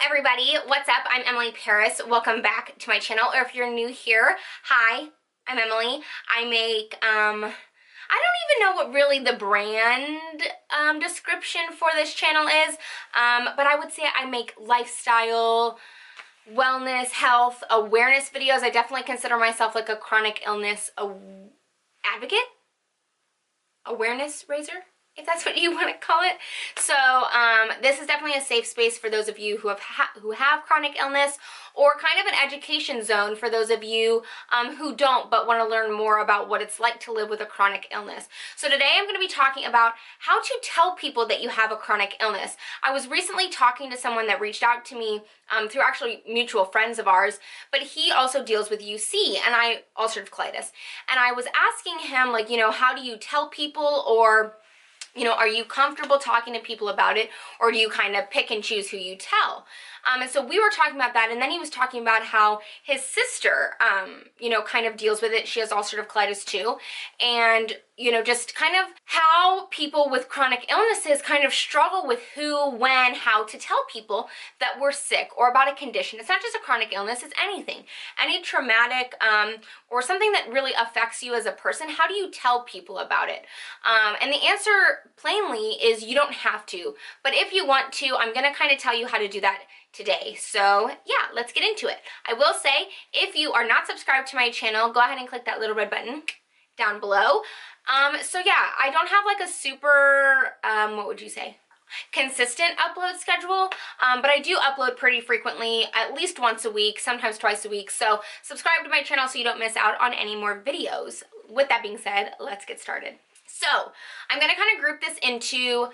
Everybody, what's up? I'm Emily Paris. Welcome back to my channel, or if you're new here, hi, I'm Emily. I make, I don't even know what really the brand description for this channel is, but I would say I make lifestyle, wellness, health, awareness videos. I definitely consider myself like a chronic illness advocate, awareness raiser, if that's what you want to call it. So this is definitely a safe space for those of you who have chronic illness, or kind of an education zone for those of you who don't but want to learn more about what it's like to live with a chronic illness. So today I'm going to be talking about how to tell people that you have a chronic illness. I was recently talking to someone that reached out to me through actually mutual friends of ours, but he also deals with UC and ulcerative colitis. And I was asking him, like, how do you tell people, or are you comfortable talking to people about it, or do you kind of pick and choose who you tell? And so we were talking about that, and then he was talking about how his sister, kind of deals with it. She has ulcerative colitis too, and, just kind of how people with chronic illnesses kind of struggle with who, when, how to tell people that we're sick or about a condition. It's not just a chronic illness, it's anything. Any traumatic or something that really affects you as a person, how do you tell people about it? And the answer plainly is you don't have to, but if you want to, I'm going to kind of tell you how to do that today. So yeah, let's get into it. I will say, if you are not subscribed to my channel, go ahead and click that little red button down below. So yeah, I don't have like a super, what would you say, consistent upload schedule, but I do upload pretty frequently, at least once a week, sometimes twice a week. So subscribe to my channel so you don't miss out on any more videos. With that being said, let's get started. So I'm going to kind of group this into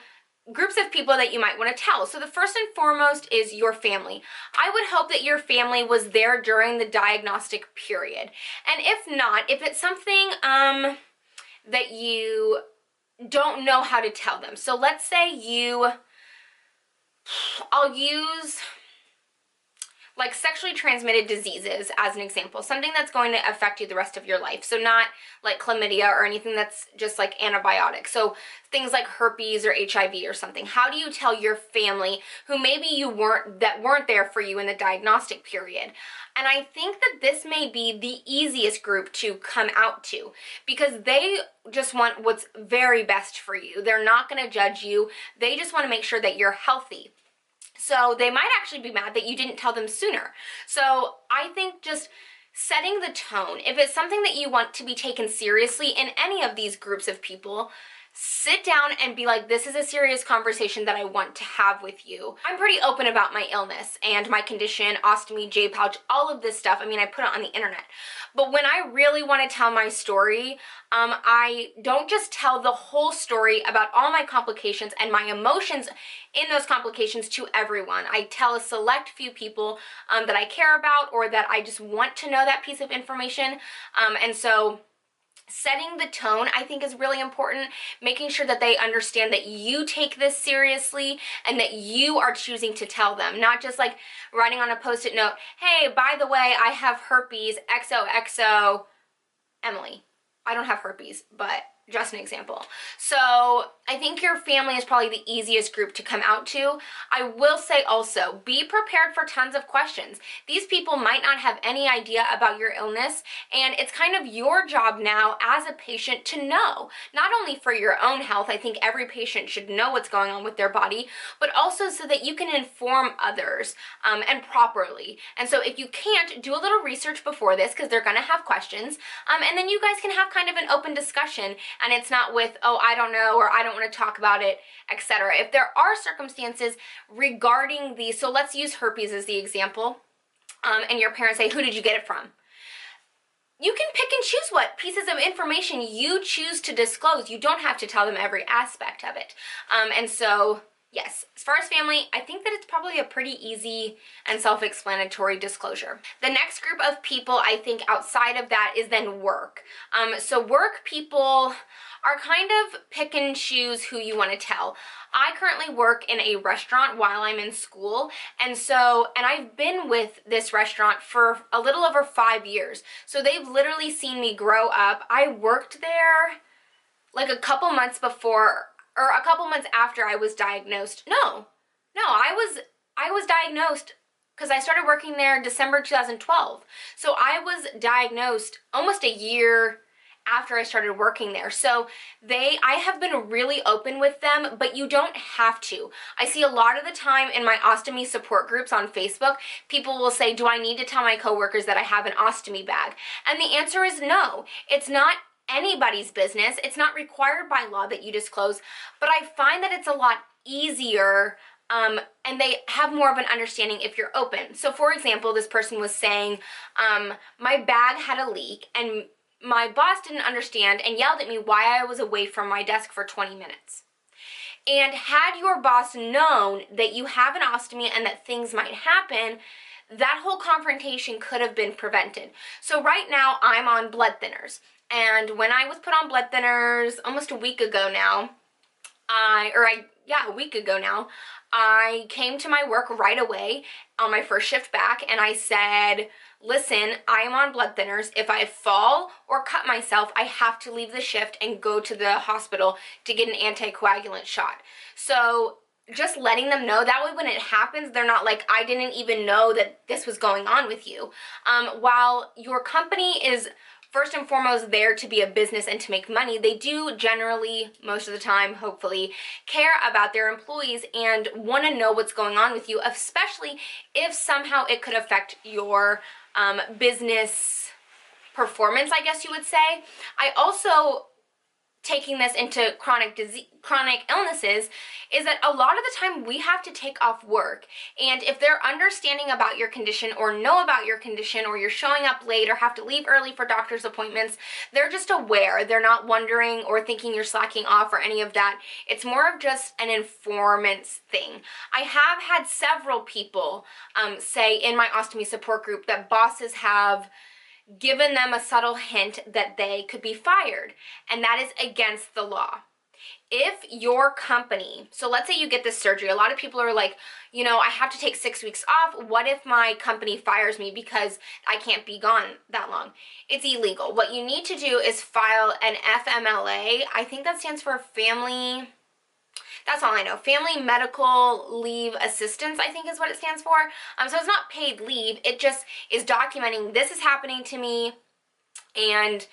groups of people that you might want to tell. So the first and foremost is your family. I would hope that your family was there during the diagnostic period. And if not, if it's something that you don't know how to tell them. So let's say I'll use like sexually transmitted diseases as an example, something that's going to affect you the rest of your life. So not like chlamydia or anything that's just like antibiotics. So things like herpes or HIV or something. How do you tell your family who maybe weren't there for you in the diagnostic period? And I think that this may be the easiest group to come out to, because they just want what's very best for you. They're not going to judge you. They just want to make sure that you're healthy. So they might actually be mad that you didn't tell them sooner. So I think just setting the tone, if it's something that you want to be taken seriously in any of these groups of people, sit down and be like, this is a serious conversation that I want to have with you. I'm pretty open about my illness and my condition, ostomy, J-pouch, all of this stuff. I mean, I put it on the internet. But when I really want to tell my story, I don't just tell the whole story about all my complications and my emotions in those complications to everyone. I tell a select few people that I care about, or that I just want to know that piece of information. And so setting the tone, I think, is really important, making sure that they understand that you take this seriously and that you are choosing to tell them, not just like writing on a post-it note, hey, by the way, I have herpes, XOXO, Emily. I don't have herpes, but just an example. So I think your family is probably the easiest group to come out to. I will say also, be prepared for tons of questions. These people might not have any idea about your illness, and it's kind of your job now as a patient to know, not only for your own health. I think every patient should know what's going on with their body, but also so that you can inform others and properly. And so if you can't, do a little research before this, because they're going to have questions, and then you guys can have kind of an open discussion. And it's not with, oh, I don't know, or I don't want to talk about it, etc. If there are circumstances regarding these, so let's use herpes as the example, and your parents say, who did you get it from? You can pick and choose what pieces of information you choose to disclose. You don't have to tell them every aspect of it. And so, yes, as far as family, I think that it's probably a pretty easy and self-explanatory disclosure. The next group of people, I think, outside of that is then work. So work people are kind of pick and choose who you want to tell. I currently work in a restaurant while I'm in school, and I've been with this restaurant for a little over 5 years. So they've literally seen me grow up. I worked there like a couple months before, or a couple months after I was diagnosed. No, I I was diagnosed because I started working there December 2012. So I was diagnosed almost a year after I started working there. So I have been really open with them, but you don't have to. I see a lot of the time in my ostomy support groups on Facebook, people will say, do I need to tell my coworkers that I have an ostomy bag? And the answer is no. It's not anybody's business. It's not required by law that you disclose, but I find that it's a lot easier, and they have more of an understanding if you're open. So for example, this person was saying, my bag had a leak and my boss didn't understand and yelled at me why I was away from my desk for 20 minutes. And had your boss known that you have an ostomy and that things might happen, that whole confrontation could have been prevented. So right now I'm on blood thinners. And when I was put on blood thinners almost a week ago now, a week ago now, I came to my work right away on my first shift back and I said, listen, I am on blood thinners. If I fall or cut myself, I have to leave the shift and go to the hospital to get an anticoagulant shot. So just letting them know, that way when it happens, they're not like, I didn't even know that this was going on with you. While your company is first and foremost there to be a business and to make money, they do generally, most of the time, hopefully, care about their employees and want to know what's going on with you, especially if somehow it could affect your business performance, I guess you would say. I also, taking this into chronic illnesses, is that a lot of the time we have to take off work, and if they're understanding about your condition or know about your condition, or you're showing up late or have to leave early for doctor's appointments, they're just aware. They're not wondering or thinking you're slacking off or any of that. It's more of just an informants thing. I have had several people say in my ostomy support group that bosses have given them a subtle hint that they could be fired, and that is against the law. If your company, so let's say you get this surgery, a lot of people are like, I have to take 6 weeks off. What if my company fires me because I can't be gone that long? It's illegal. What you need to do is file an FMLA. I think that stands for Family, that's all I know. Family Medical Leave Assistance, I think is what it stands for. So it's not paid leave. It just is documenting, this is happening to me and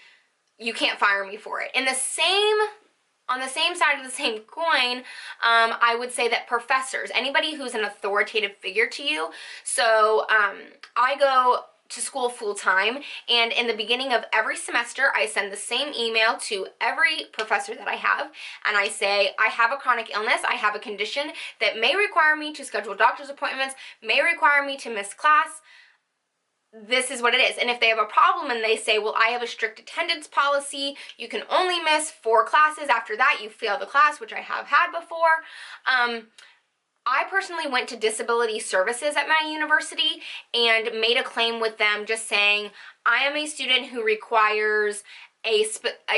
you can't fire me for it. On the same side of the same coin, I would say that professors, anybody who's an authoritative figure to you, so I go to school full-time, and in the beginning of every semester I send the same email to every professor that I have, and I say, I have a chronic illness, I have a condition that may require me to schedule doctor's appointments, may require me to miss class. This is what it is. And if they have a problem and they say, well, I have a strict attendance policy, you can only miss 4 classes, after that you fail the class, which I have had before. I personally went to disability services at my university and made a claim with them just saying, I am a student who requires a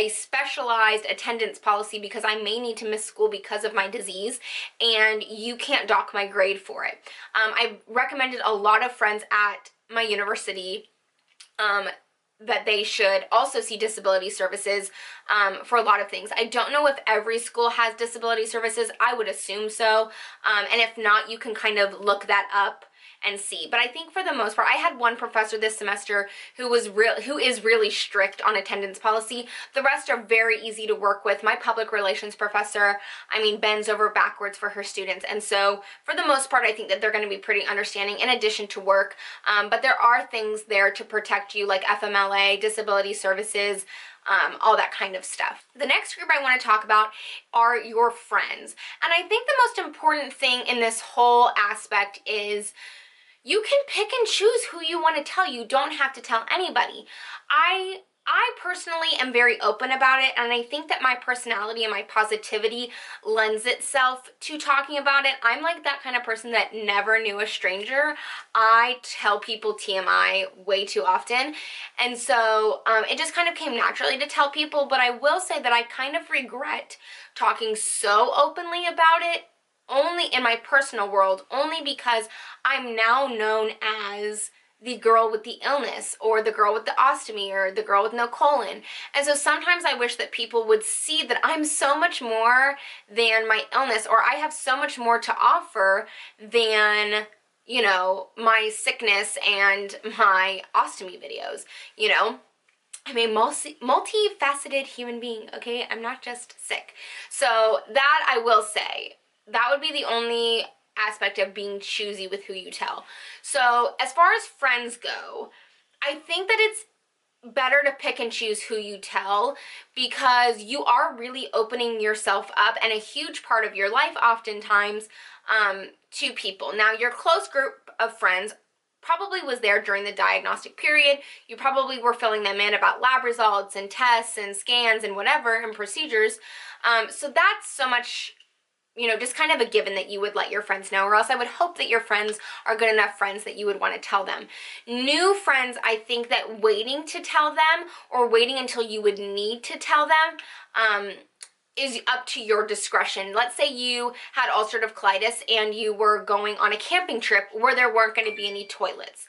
specialized attendance policy because I may need to miss school because of my disease, and you can't dock my grade for it. I recommended a lot of friends at my university that they should also see disability services for a lot of things. I don't know if every school has disability services. I would assume so. And if not, you can kind of look that up and see. But I think for the most part, I had one professor this semester who is really strict on attendance policy. The rest are very easy to work with. My public relations professor, bends over backwards for her students. And so for the most part, I think that they're going to be pretty understanding in addition to work. But there are things there to protect you, like FMLA, disability services, all that kind of stuff. The next group I want to talk about are your friends. And I think the most important thing in this whole aspect is you can pick and choose who you want to tell. You don't have to tell anybody. I personally am very open about it, and I think that my personality and my positivity lends itself to talking about it. I'm like that kind of person that never knew a stranger. I tell people TMI way too often, and so it just kind of came naturally to tell people, but I will say that I kind of regret talking so openly about it only in my personal world, only because I'm now known as the girl with the illness, or the girl with the ostomy, or the girl with no colon. And so sometimes I wish that people would see that I'm so much more than my illness, or I have so much more to offer than, you know, my sickness and my ostomy videos, you know? I'm a multifaceted human being, okay? I'm not just sick. So that I will say, that would be the only aspect of being choosy with who you tell. So as far as friends go, I think that it's better to pick and choose who you tell, because you are really opening yourself up and a huge part of your life oftentimes to people. Now, your close group of friends probably was there during the diagnostic period. You probably were filling them in about lab results and tests and scans and whatever and procedures. So that's so much, you know, just kind of a given that you would let your friends know, or else I would hope that your friends are good enough friends that you would want to tell them. New friends, I think that waiting to tell them, or waiting until you would need to tell them, is up to your discretion. Let's say you had ulcerative colitis and you were going on a camping trip where there weren't going to be any toilets.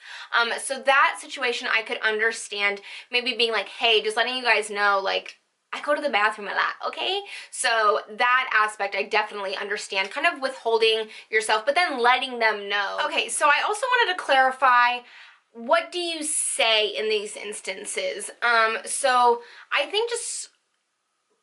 So that situation I could understand maybe being like, hey, just letting you guys know, like, I go to the bathroom a lot, okay? So that aspect I definitely understand, kind of withholding yourself, but then letting them know. Okay, so I also wanted to clarify, what do you say in these instances? So I think just,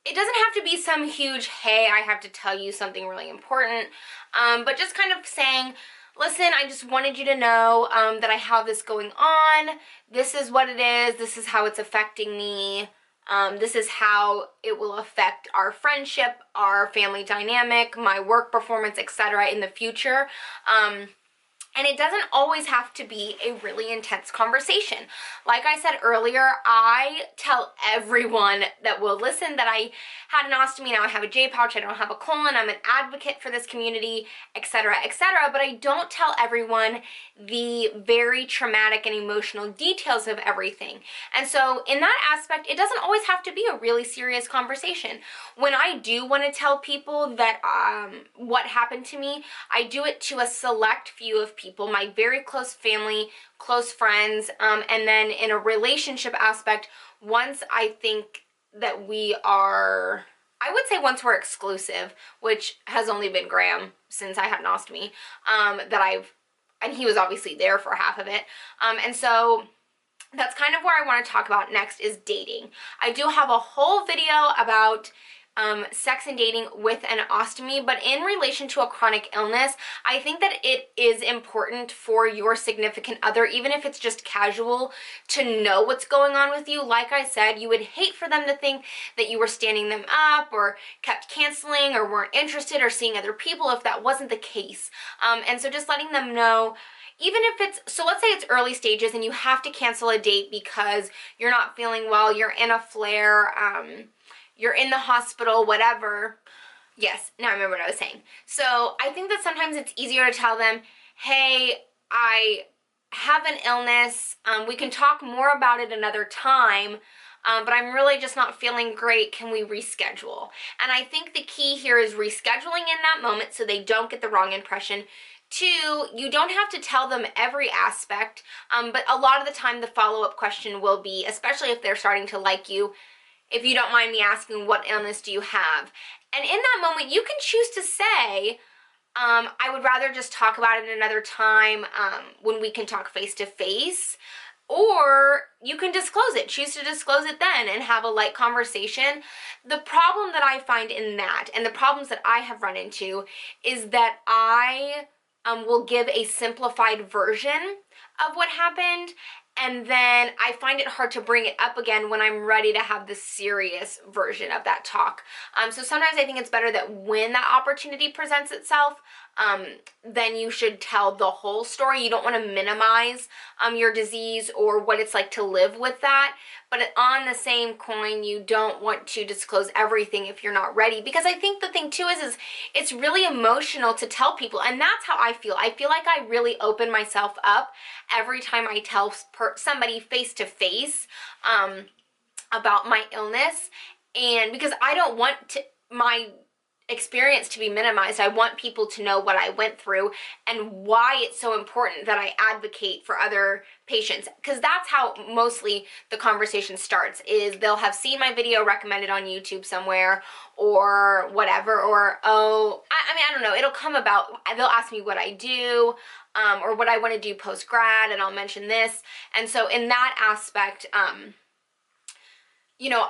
it doesn't have to be some huge, hey, I have to tell you something really important, but just kind of saying, listen, I just wanted you to know that I have this going on. This is what it is. This is how it's affecting me. This is how it will affect our friendship, our family dynamic, my work performance, etc. in the future. And it doesn't always have to be a really intense conversation. Like I said earlier, I tell everyone that will listen that I had an ostomy, now I have a J-pouch, I don't have a colon, I'm an advocate for this community, etc., etc., but I don't tell everyone the very traumatic and emotional details of everything. And so in that aspect, it doesn't always have to be a really serious conversation. When I do want to tell people that what happened to me, I do it to a select few of people, my very close family, close friends, and then in a relationship aspect, once I think that we are, I would say once we're exclusive, which has only been Graham since I had an ostomy, and he was obviously there for half of it, and so that's kind of where I want to talk about next is dating. I do have a whole video about sex and dating with an ostomy, but in relation to a chronic illness, I think that it is important for your significant other, even if it's just casual, to know what's going on with you. Like I said, you would hate for them to think that you were standing them up or kept canceling or weren't interested or seeing other people if that wasn't the case. And so just letting them know, even if it's, so let's say it's early stages and you have to cancel a date because you're not feeling well, you're in a flare, you're in the hospital, whatever. Yes, now I remember what I was saying. So I think that sometimes it's easier to tell them, hey, I have an illness. We can talk more about it another time, but I'm really just not feeling great. Can we reschedule? And I think the key here is rescheduling in that moment so they don't get the wrong impression. Two, you don't have to tell them every aspect, but a lot of the time the follow-up question will be, especially if they're starting to like you, if you don't mind me asking, what illness do you have? And in that moment, you can choose to say, I would rather just talk about it another time when we can talk face-to-face, or you can disclose it, choose to disclose it then and have a light conversation. The problem that I find in that, and the problems that I have run into, is that I will give a simplified version of what happened, and then I find it hard to bring it up again when I'm ready to have the serious version of that talk. So sometimes I think it's better that when that opportunity presents itself, then you should tell the whole story. You don't want to minimize your disease or what it's like to live with that. But on the same coin, you don't want to disclose everything if you're not ready. Because I think the thing too is it's really emotional to tell people. And that's how I feel. I feel like I really open myself up every time I tell somebody face to face about my illness. And because I don't want to, my experience to be minimized. I want people to know what I went through and why it's so important that I advocate for other patients, because that's how mostly the conversation starts, is they'll have seen my video recommended on YouTube somewhere or whatever, or I mean, I don't know, it'll come about, they'll ask me what I do, or what I want to do post-grad, and I'll mention this. And so in that aspect, you know,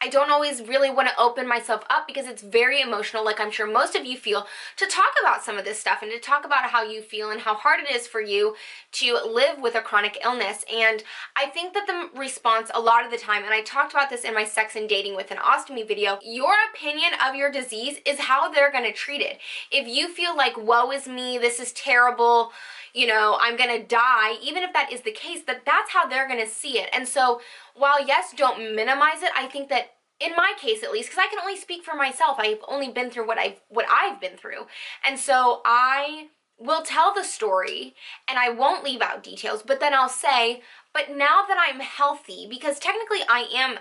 I don't always really want to open myself up because it's very emotional, like I'm sure most of you feel, to talk about some of this stuff and to talk about how you feel and how hard it is for you to live with a chronic illness. And I think that the response a lot of the time, and I talked about this in my sex and dating with an ostomy video, your opinion of your disease is how they're going to treat it. If you feel like, woe is me, this is terrible, you know, I'm gonna die, even if that is the case, that's how they're gonna see it. And so while yes, don't minimize it, I think that in my case at least, because I can only speak for myself, I've only been through what I've been through. And so I will tell the story and I won't leave out details, but then I'll say, but now that I'm healthy, because technically I am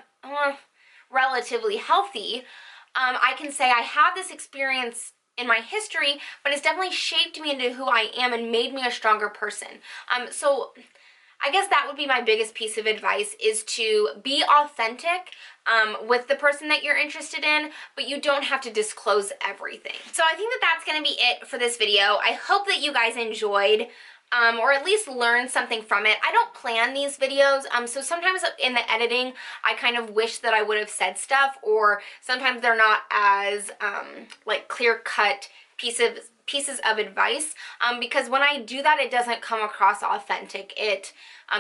relatively healthy, I can say I have this experience in my history, but it's definitely shaped me into who I am and made me a stronger person. So I guess that would be my biggest piece of advice, is to be authentic with the person that you're interested in, but you don't have to disclose everything. So I think that that's going to be it for this video. I hope that you guys enjoyed, or at least learn something from it. I don't plan these videos, so sometimes in the editing, I kind of wish that I would have said stuff, or sometimes they're not as like clear-cut pieces of advice, because when I do that, it doesn't come across authentic.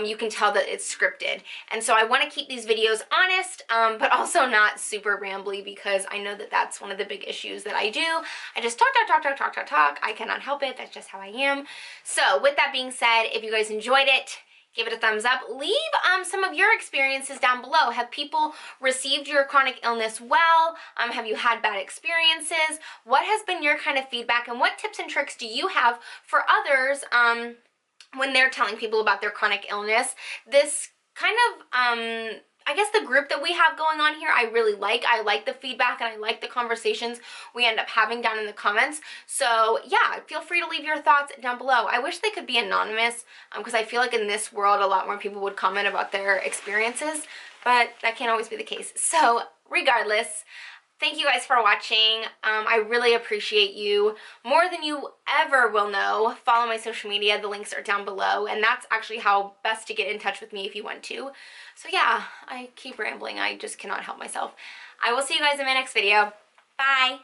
You can tell that it's scripted. And so I want to keep these videos honest, but also not super rambly, because I know that that's one of the big issues that I do. I just talk. I cannot help it. That's just how I am. So with that being said, if you guys enjoyed it, give it a thumbs up. Leave some of your experiences down below. Have people received your chronic illness well? Have you had bad experiences? What has been your kind of feedback, and what tips and tricks do you have for others when they're telling people about their chronic illness? This kind of I guess the group that we have going on here, I really like. I like the feedback and I like the conversations we end up having down in the comments. So yeah, feel free to leave your thoughts down below. I wish they could be anonymous, because I feel like in this world a lot more people would comment about their experiences, but that can't always be the case. So regardless, thank you guys for watching. I really appreciate you more than you ever will know. Follow my social media. The links are down below, and that's actually how best to get in touch with me if you want to. So yeah, I keep rambling. I just cannot help myself. I will see you guys in my next video. Bye!